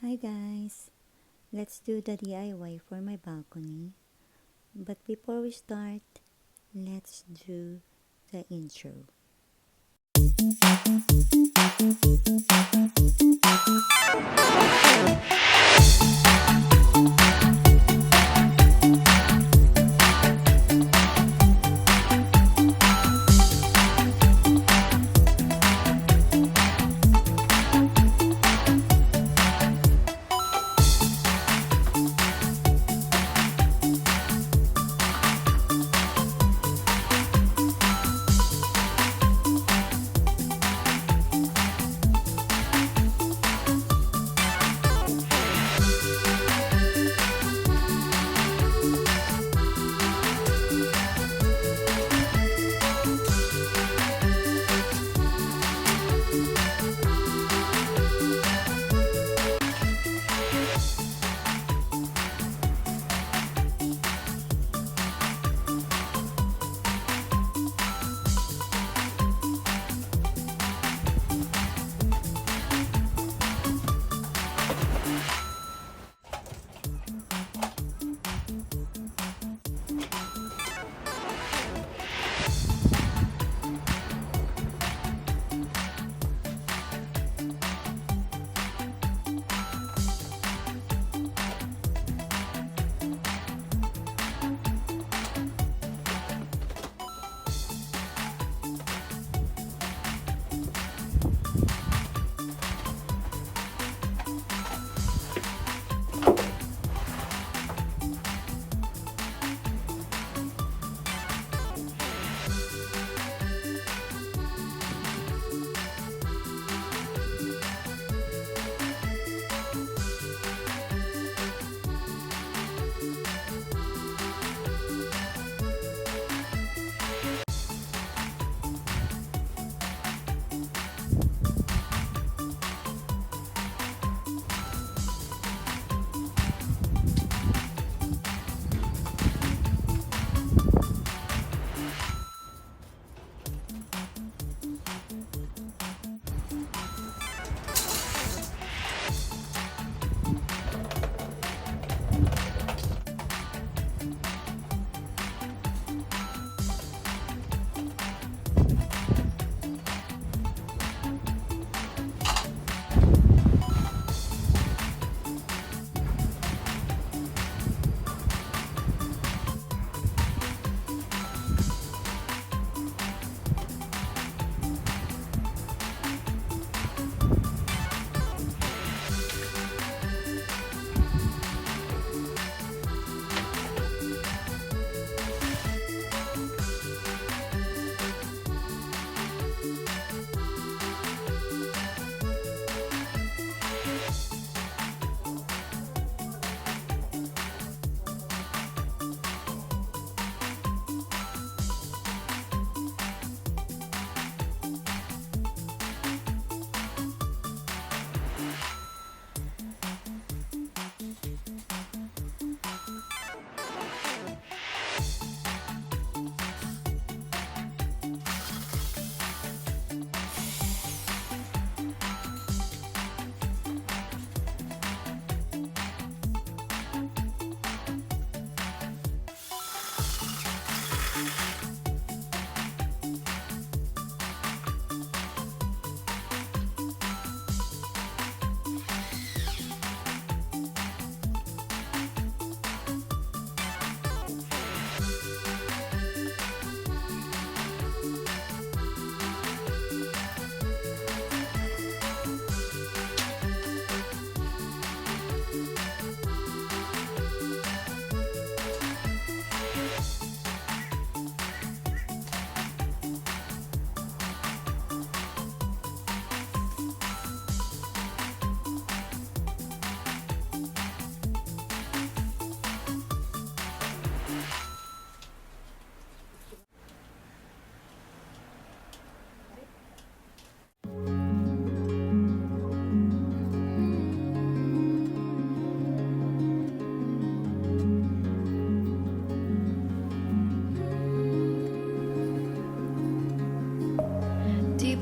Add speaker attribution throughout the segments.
Speaker 1: Hi guys! Let's do the DIY for my balcony. But before we start, let's do the intro.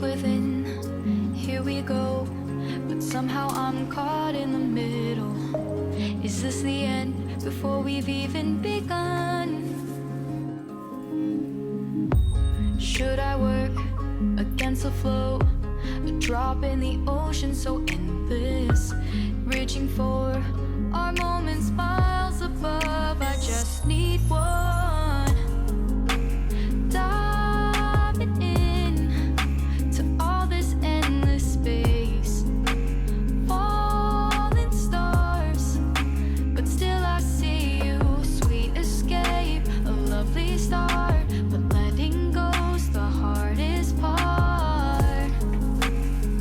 Speaker 2: Within, here we go, with Somehow I'm caught in the middle. Is this the end before we've even begun? Should I work against the flow? A drop in the ocean so endless, reaching for our moments miles above. I just need one. Diving in to all this endless space, falling stars, but still I see you. Sweet escape, a lovely start, but letting go's the hardest part.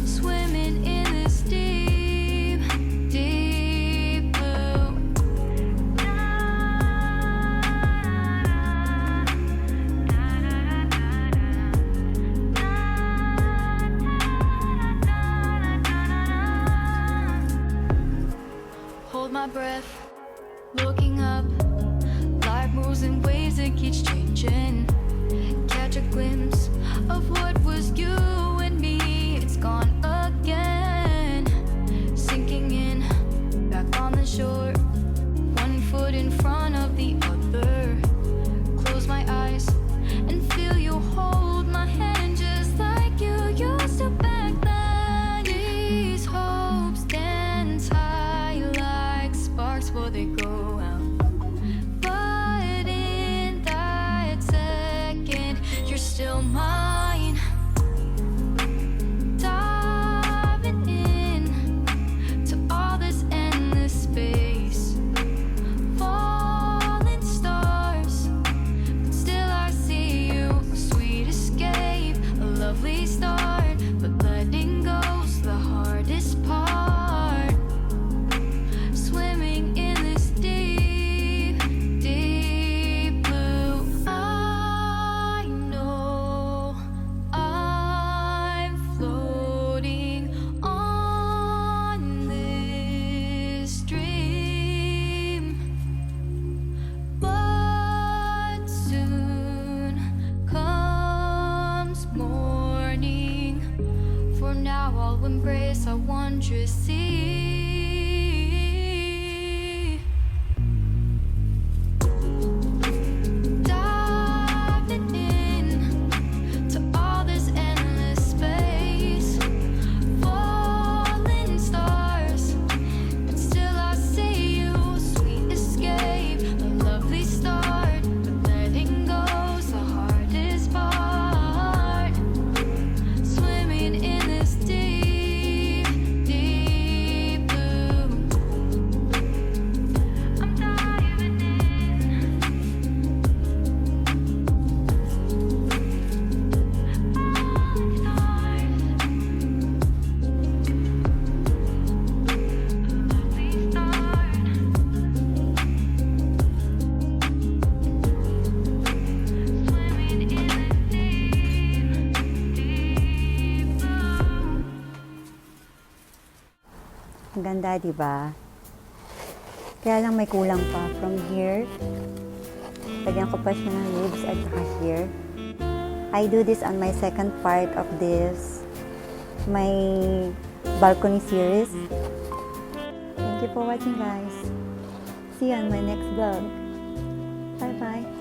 Speaker 2: Swimming in this deep, deep blue. Hold my breath, looking up. Life moves in waves that keeps changing. Catch a glimpse of what was you and me. It's gone again. Sinking in, back on the shore. One foot in front of the other. Close my eyes and feel you hold my hand just like you used to back then. These hopes dance high like sparks before they go out. But in that second, you're still mine. Diving in to all this endless space, falling stars, but still I see you. A sweet escape, a lovely start, but letting go's the hardest part. Swimming in this deep, deep blue. I know I'm floating on this dream, but soon comes morning. For now I'll embrace our wondrous sea. Diving in to all this endless space, falling stars, but still I see you. Sweet escape, a lovely start, but letting go's the hardest part. Swimming in this deep, deep blue. I'm diving in. Falling stars, lovely start. Swimming in this deep, deep blue.
Speaker 1: Ang ganda, di ba? Kaya lang may kulang pa. From here, lagyan ko pa siya ng leaves at saka here. I do this on my second part of this, my balcony series. Thank you for watching, guys. See you on my next vlog. Bye-bye.